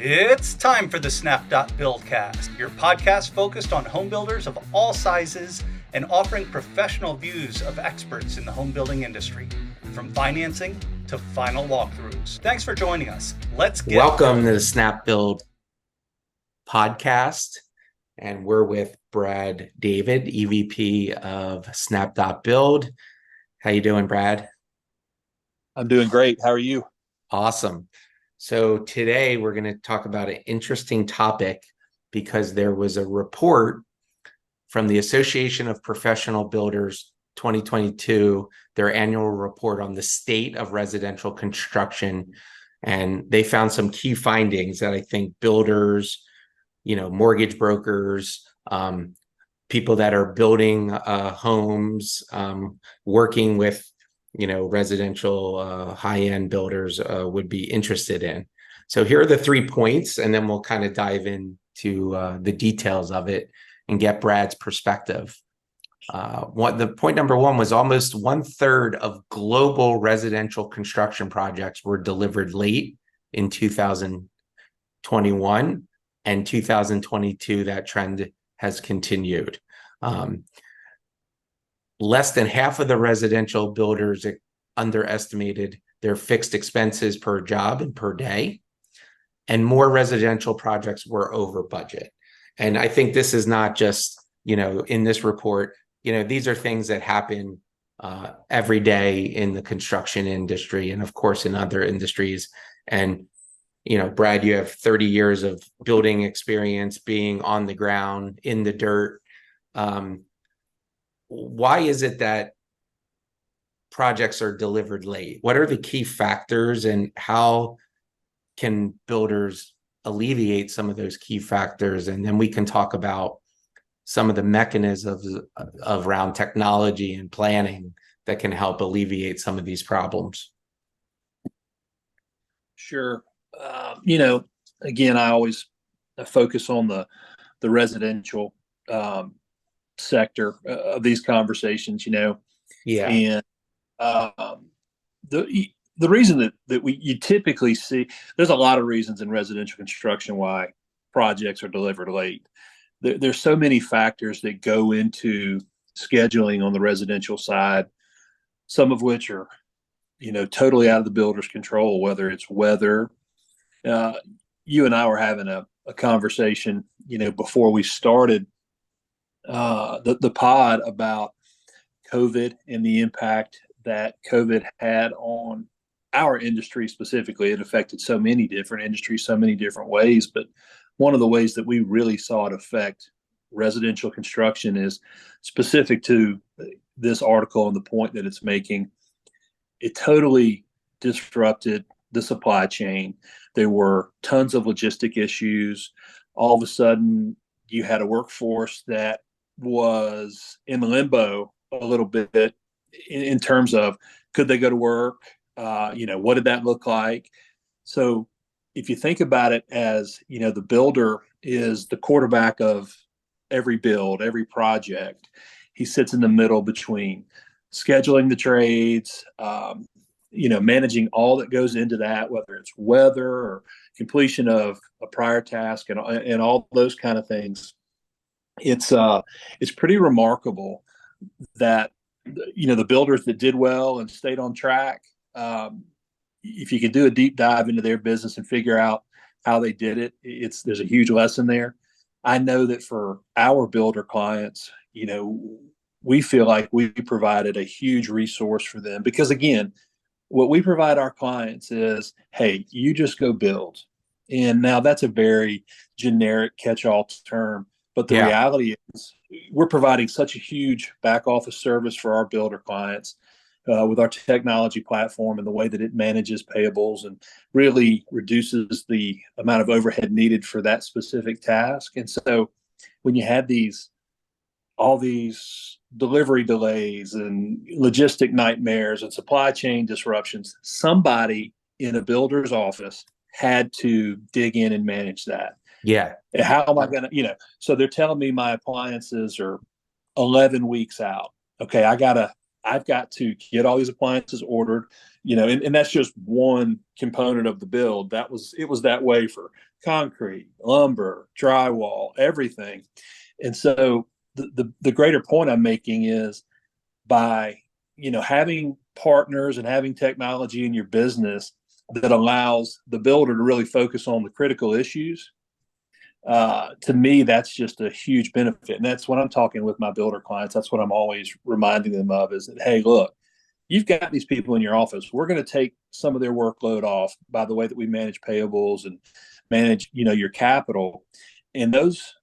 It's time for the Snap.Build cast, your podcast focused on home builders of all sizes and offering professional views of experts in the home building industry, from financing to final walkthroughs. Thanks for joining us. Welcome to the Snap.Build podcast, and we're with Brad David, EVP of Snap.Build. How you doing, Brad? I'm doing great. How are you? Awesome. So today we're going to talk about an interesting topic because there was a report from the Association of Professional Builders 2022, their annual report on the state of residential construction. And they found some key findings that I think builders, mortgage brokers, people that are building homes, working with residential high-end builders would be interested in. So here are the 3 points, and then we'll kind of dive into the details of it and get Brad's perspective. The point number 1 was almost 1/3 of global residential construction projects were delivered late in 2021 and 2022. That trend has continued. Less than half of the residential builders underestimated their fixed expenses per job and per day, and more residential projects were over budget. And I think this is not just, in this report, these are things that happen every day in the construction industry and, of course, in other industries. And, Brad, you have 30 years of building experience, being on the ground, in the dirt. Why is it that projects are delivered late? What are the key factors, and how can builders alleviate some of those key factors? And then we can talk about some of the mechanisms around technology and planning that can help alleviate some of these problems. Sure. Again, I always focus on the residential sector of these conversations, Yeah. And the reason that you typically see, there's a lot of reasons in residential construction why projects are delivered late. There's so many factors that go into scheduling on the residential side, some of which are, totally out of the builder's control, whether it's weather. You and I were having a conversation, before we started the pod about COVID and the impact that COVID had on our industry specifically. It affected so many different industries, so many different ways. But one of the ways that we really saw it affect residential construction is specific to this article and the point that it's making. It totally disrupted the supply chain. There were tons of logistic issues. All of a sudden, you had a workforce that was in limbo a little bit in terms of, could they go to work? What did that look like? So if you think about it as, the builder is the quarterback of every build, every project. He sits in the middle between scheduling the trades, managing all that goes into that, whether it's weather or completion of a prior task and all those kind of things. It's pretty remarkable that, the builders that did well and stayed on track, if you could do a deep dive into their business and figure out how they did it, there's a huge lesson there. I know that for our builder clients, we feel like we provided a huge resource for them, because again, what we provide our clients is, hey, you just go build. And now that's a very generic catch-all term, but the reality is we're providing such a huge back office service for our builder clients with our technology platform and the way that it manages payables and really reduces the amount of overhead needed for that specific task. And so when you had all these delivery delays and logistic nightmares and supply chain disruptions, somebody in a builder's office had to dig in and manage that. Yeah. How am I going to, so they're telling me my appliances are 11 weeks out. Okay, I got to I've got to get all these appliances ordered, and that's just one component of the build. It was that way for concrete, lumber, drywall, everything. And so the greater point I'm making is by, having partners and having technology in your business that allows the builder to really focus on the critical issues. To me, that's just a huge benefit. And that's when I'm talking with my builder clients. That's what I'm always reminding them of is that, hey, look, you've got these people in your office. We're going to take some of their workload off by the way that we manage payables and manage, your capital. And those,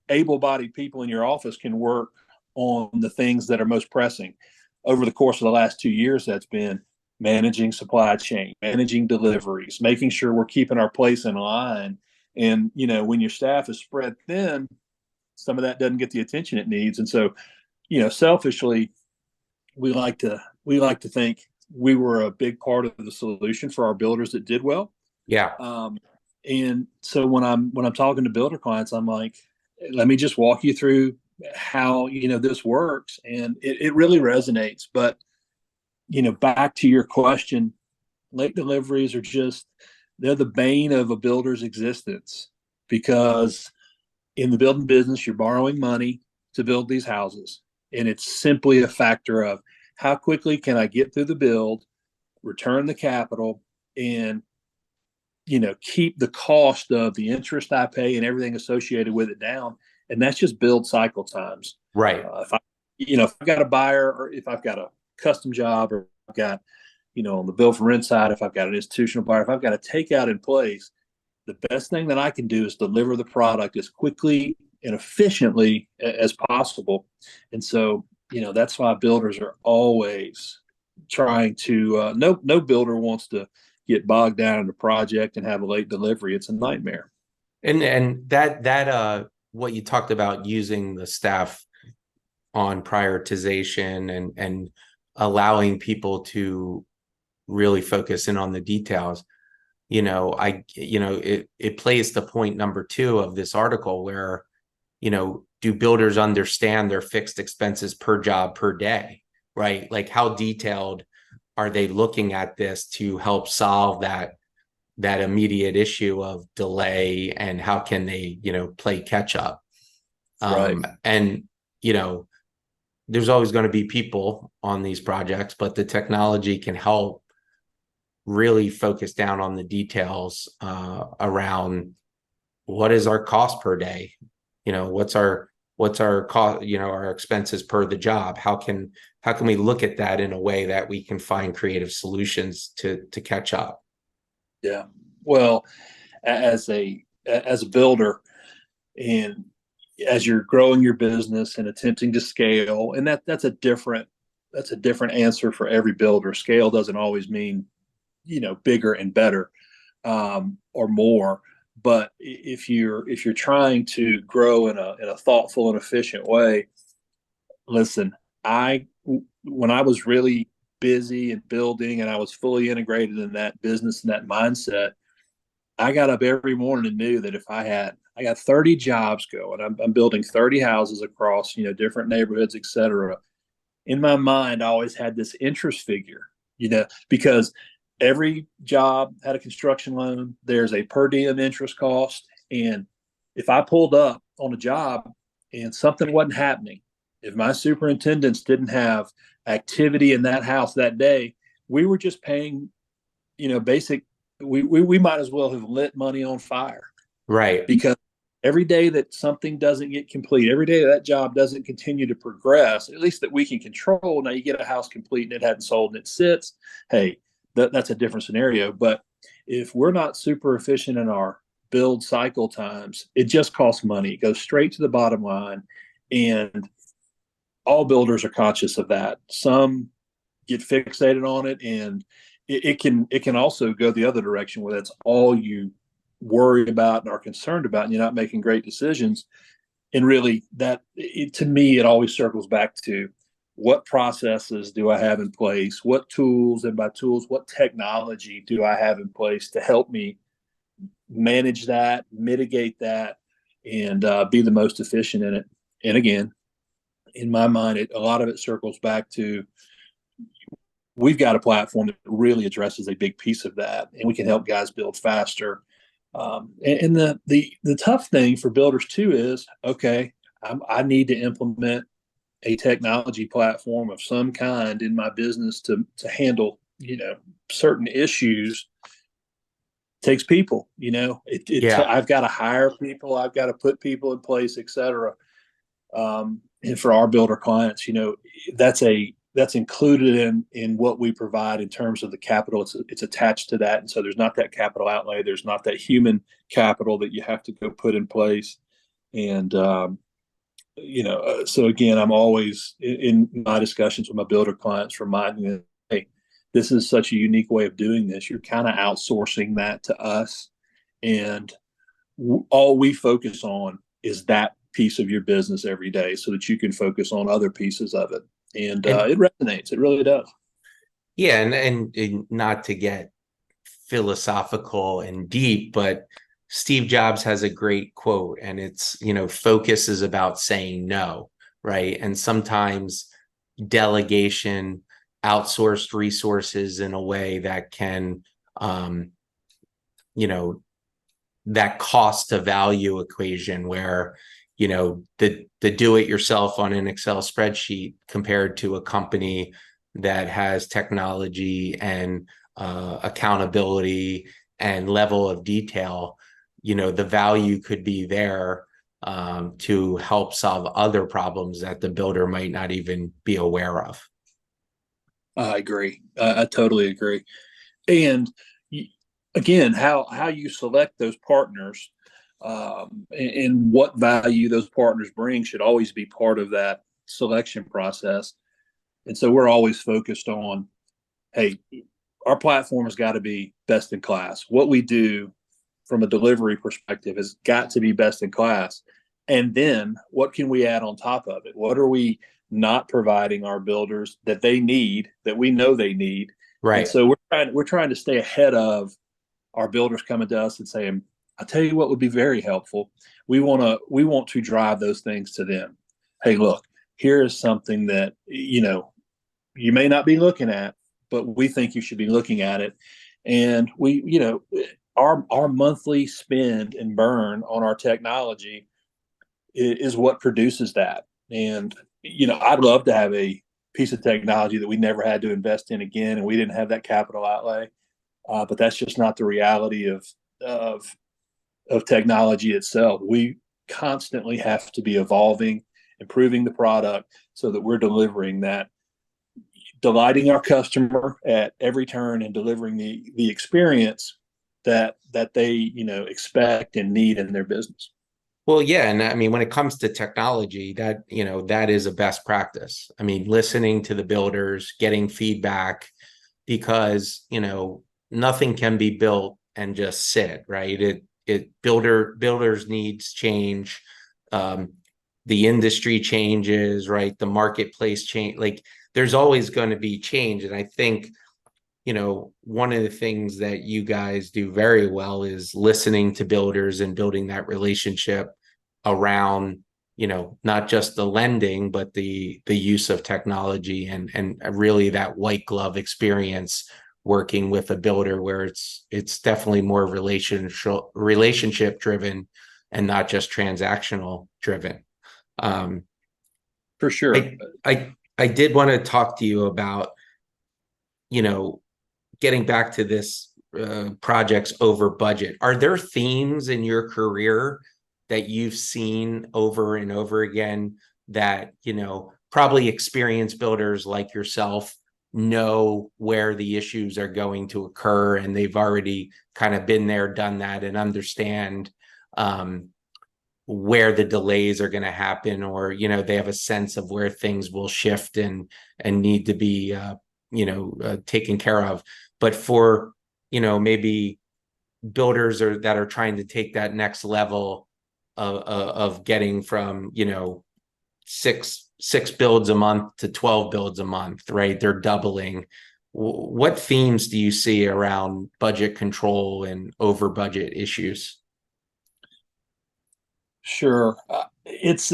able-bodied people in your office can work on the things that are most pressing. Over the course of the last 2 years, that's been managing supply chain, managing deliveries, making sure we're keeping our place in line. And, when your staff is spread thin, some of that doesn't get the attention it needs. And so, selfishly, we like to think we were a big part of the solution for our builders that did well. Yeah. And so when I'm talking to builder clients, I'm like, let me just walk you through how, this works. And it really resonates. But, back to your question, late deliveries are they're the bane of a builder's existence, because in the building business, you're borrowing money to build these houses. And it's simply a factor of how quickly can I get through the build, return the capital, and, keep the cost of the interest I pay and everything associated with it down. And that's just build cycle times. Right. If I've got a buyer, or if I've got a custom job, or I've got, on the build for rent side, if I've got an institutional buyer, if I've got a takeout in place, the best thing that I can do is deliver the product as quickly and efficiently as possible. And so, that's why builders are always trying to, no builder wants to get bogged down in a project and have a late delivery. It's a nightmare. And that what you talked about, using the staff on prioritization and allowing people to really focus in on the details, it plays to point number 2 of this article, where, do builders understand their fixed expenses per job per day, right? Like, how detailed are they looking at this to help solve that immediate issue of delay, and how can they, play catch up? Right. And, there's always going to be people on these projects, but the technology can help really focus down on the details around what is our cost per day, what's our cost, our expenses per the job. How can we look at that in a way that we can find creative solutions to catch up? Yeah. Well, as a builder, and as you're growing your business and attempting to scale, and that's a different answer for every builder. Scale doesn't always mean, bigger and better, or more. But if you're trying to grow in a thoughtful and efficient way, listen, when I was really busy and building, and I was fully integrated in that business and that mindset, I got up every morning and knew that if I got 30 jobs going, I'm building 30 houses across, different neighborhoods, et cetera. In my mind, I always had this interest figure, because every job had a construction loan. There's a per diem interest cost. And if I pulled up on a job and something wasn't happening, if my superintendents didn't have activity in that house that day, we were just paying, basic. We might as well have lit money on fire. Right. Because every day that something doesn't get complete, every day that job doesn't continue to progress, at least that we can control. Now you get a house complete and it hadn't sold and it sits. Hey, that's a different scenario. But if we're not super efficient in our build cycle times, it just costs money. It goes straight to the bottom line. And all builders are conscious of that. Some get fixated on it, and it can also go the other direction, where that's all you worry about and are concerned about, and you're not making great decisions. And really, to me, it always circles back to, what processes do I have in place? What tools, and by tools, what technology do I have in place to help me manage that, mitigate that, and be the most efficient in it? And again, in my mind, a lot of it circles back to we've got a platform that really addresses a big piece of that, and we can help guys build faster. And the tough thing for builders too is, okay, I need to implement a technology platform of some kind in my business to handle certain issues. It takes people. Yeah. I've got to hire people, I've got to put people in place, etc. And for our builder clients, that's included in what we provide in terms of the capital. It's attached to that, and so there's not that capital outlay. There's not that human capital that you have to go put in place. And so again, I'm always in my discussions with my builder clients reminding them, hey, this is such a unique way of doing this. You're kind of outsourcing that to us, and all we focus on is that piece of your business every day, so that you can focus on other pieces of it. And it resonates. It really does. Yeah, and not to get philosophical and deep, but Steve Jobs has a great quote, and it's, focus is about saying no, right? And sometimes delegation, outsourced resources in a way that can, that cost to value equation where, the do it yourself on an Excel spreadsheet compared to a company that has technology and accountability and level of detail, the value could be there to help solve other problems that the builder might not even be aware of. I agree. I totally agree. And again, how you select those partners and what value those partners bring should always be part of that selection process. And so we're always focused on, hey, our platform has got to be best in class. What we do from a delivery perspective has got to be best in class. And then what can we add on top of it? What are we not providing our builders that they need, that we know they need? Right. And so we're trying to stay ahead of our builders coming to us and saying, I'll tell you what would be very helpful. We want to drive those things to them. Hey, look, here is something that, you may not be looking at, but we think you should be looking at it. And our monthly spend and burn on our technology is what produces that. And, I'd love to have a piece of technology that we never had to invest in again, and we didn't have that capital outlay. But that's just not the reality of technology itself. We constantly have to be evolving, improving the product so that we're delivering that, delighting our customer at every turn and delivering the experience that they expect and need in their business. Well, yeah, and I mean, when it comes to technology, that that is a best practice. I mean, listening to the builders, getting feedback, because nothing can be built and just sit, right? Builders needs change, the industry changes, right? The marketplace change, like there's always going to be change. And I think one of the things that you guys do very well is listening to builders and building that relationship around not just the lending, but the use of technology and really that white glove experience working with a builder where it's definitely more relationship driven and not just transactional driven. For sure. I did want to talk to you about getting back to this projects over budget. Are there themes in your career that you've seen over and over again that probably experienced builders like yourself know where the issues are going to occur, and they've already kind of been there, done that, and understand where the delays are going to happen, or they have a sense of where things will shift and need to be taken care of? But for maybe builders that are trying to take that next level of getting from six builds a month to 12 builds a month, right? They're doubling. What themes do you see around budget control and over budget issues? Sure. It's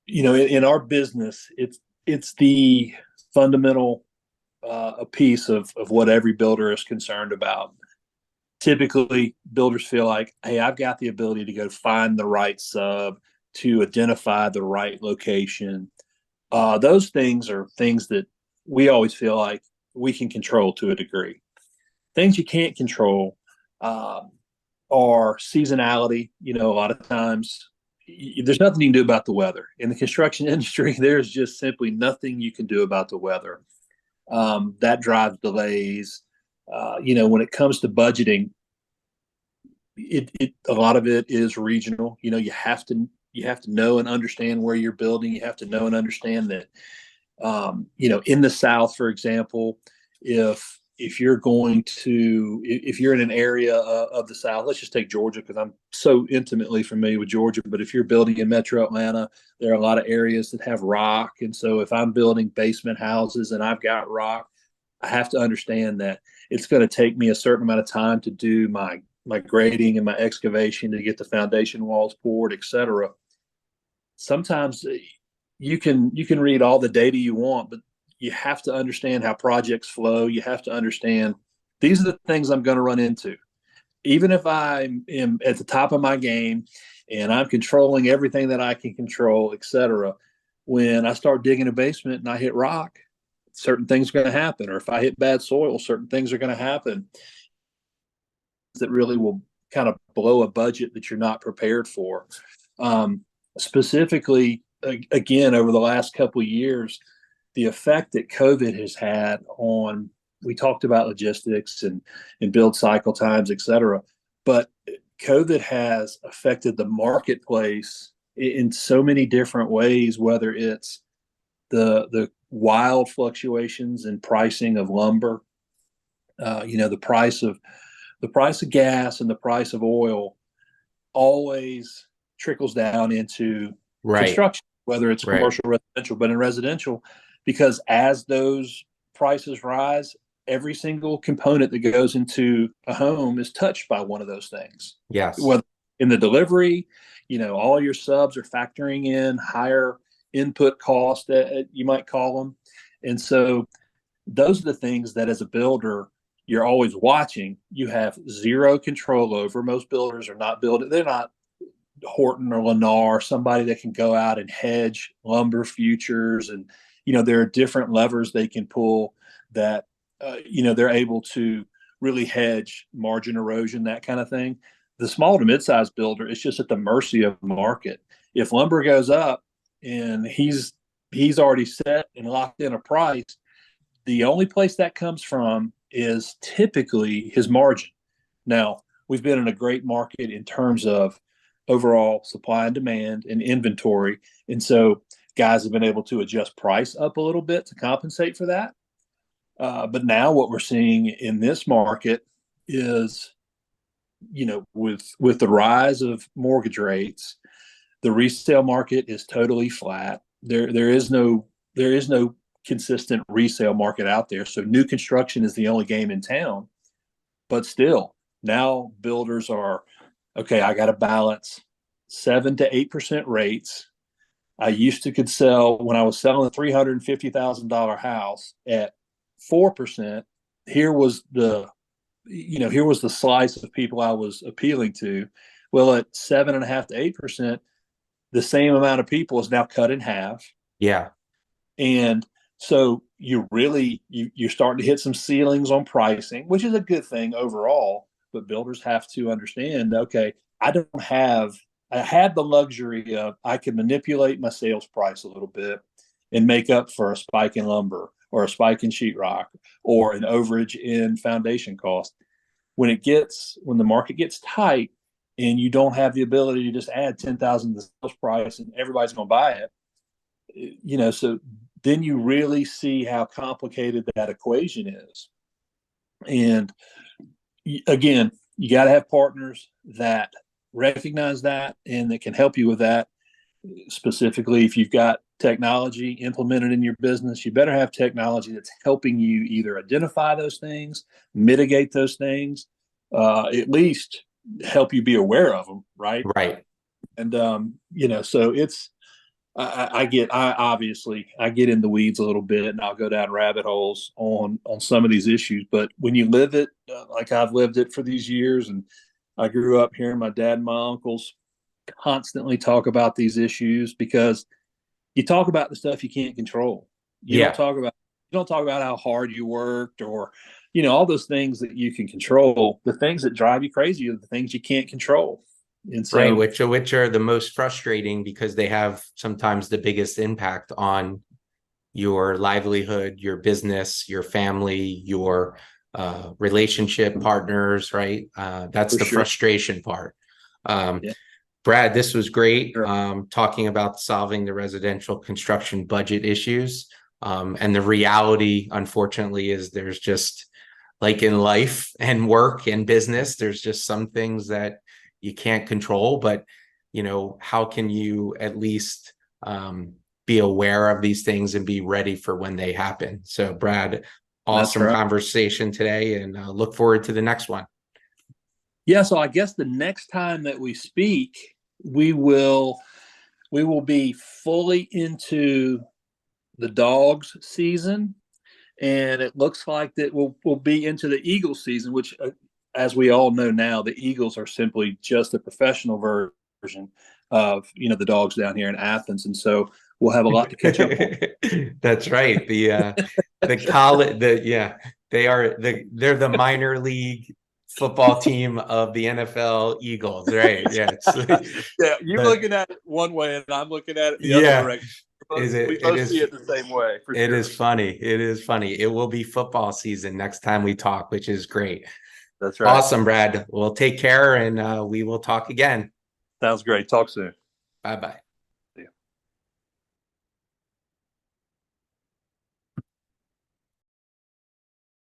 in our business, it's the fundamental a piece of what every builder is concerned about. Typically, builders feel like, hey, I've got the ability to go find the right sub, to identify the right location. Those things are things that we always feel like we can control to a degree. Things you can't control are seasonality. A lot of times there's nothing you can do about the weather. In the construction industry, there's just simply nothing you can do about the weather. That drives delays. When it comes to budgeting, a lot of it is regional. You have to know and understand where you're building. You have to know and understand that, in the South, for example, if you're in an area of the South, let's just take Georgia because I'm so intimately familiar with Georgia. But if you're building in Metro Atlanta, there are a lot of areas that have rock, and so if I'm building basement houses and I've got rock, I have to understand that it's going to take me a certain amount of time to do my grading and my excavation to get the foundation walls poured, etc. Sometimes you can read all the data you want, but you have to understand how projects flow. You have to understand these are the things I'm going to run into. Even if I am at the top of my game and I'm controlling everything that I can control, etc., when I start digging a basement and I hit rock, certain things are going to happen. Or if I hit bad soil, certain things are going to happen that really will kind of blow a budget that you're not prepared for. Specifically, again, over the last couple of years, the effect that COVID has had on, we talked about logistics and build cycle times, et cetera, but COVID has affected the marketplace in so many different ways, whether it's the wild fluctuations in pricing of lumber, the price of gas and the price of oil always trickles down into construction, whether it's commercial or residential. But in residential, because as those prices rise, every single component that goes into a home is touched by one of those things. Yes. Whether in the delivery, all your subs are factoring in higher input costs, you might call them. And so those are the things that as a builder, you're always watching. You have zero control over. Most builders are not building. They're not Horton or Lennar, somebody that can go out and hedge lumber futures. And, there are different levers they can pull that, they're able to really hedge margin erosion, that kind of thing. The small to mid-sized builder is just at the mercy of the market. If lumber goes up and he's already set and locked in a price, the only place that comes from is typically his margin. Now, we've been in a great market in terms of overall supply and demand and inventory. And so guys have been able to adjust price up a little bit to compensate for that. But now what we're seeing in this market is, with the rise of mortgage rates, the resale market is totally flat. There is no consistent resale market out there. So new construction is the only game in town. But still, now builders are, okay, I got to balance 7 to 8% rates. I used to could sell, when I was selling a $350,000 house at 4%, here was the slice of people I was appealing to. Well, at 7.5 to 8%, the same amount of people is now cut in half. Yeah. And so you're starting to hit some ceilings on pricing, which is a good thing overall. But builders have to understand, okay, I had the luxury of, I could manipulate my sales price a little bit and make up for a spike in lumber or a spike in sheetrock or an overage in foundation cost. When the market gets tight and you don't have the ability to just add 10,000 to the sales price and everybody's going to buy it, so then you really see how complicated that equation is. And again, you got to have partners that recognize that and that can help you with that. Specifically, if you've got technology implemented in your business, you better have technology that's helping you either identify those things, mitigate those things, at least help you be aware of them, right? Right. And so I get in the weeds a little bit, and I'll go down rabbit holes on some of these issues. But when you live it, like I've lived it for these years, and I grew up hearing my dad and my uncles constantly talk about these issues, because you talk about the stuff you can't control. You Yeah. don't talk about how hard you worked, or all those things that you can control. The things that drive you crazy are the things you can't control. And so, Right, which are the most frustrating, because they have sometimes the biggest impact on your livelihood, your business, your family, your relationship partners, right? That's for the sure. frustration part. Yeah. Brad, this was great, Sure. talking about solving the residential construction budget issues. And the reality, unfortunately, is there's just, like in life and work and business, there's just some things that you can't control. But, how can you at least be aware of these things and be ready for when they happen? So, Brad, awesome conversation today, and look forward to the next one. Yeah, so I guess the next time that we speak, we will be fully into the dogs season, and it looks like that we'll be into the eagle season, which, as we all know now, the eagles are simply just a professional version of the dogs down here in Athens, and so we'll have a lot to catch up on. That's right. The college, they're the minor league football team of the NFL Eagles, right? Yeah. Yeah, you're looking at it one way, and I'm looking at it the other direction. We both see it the same way. For sure. It is funny. It is funny. It will be football season next time we talk, which is great. That's right. Awesome, Brad. Well, take care, and we will talk again. Sounds great. Talk soon. Bye-bye.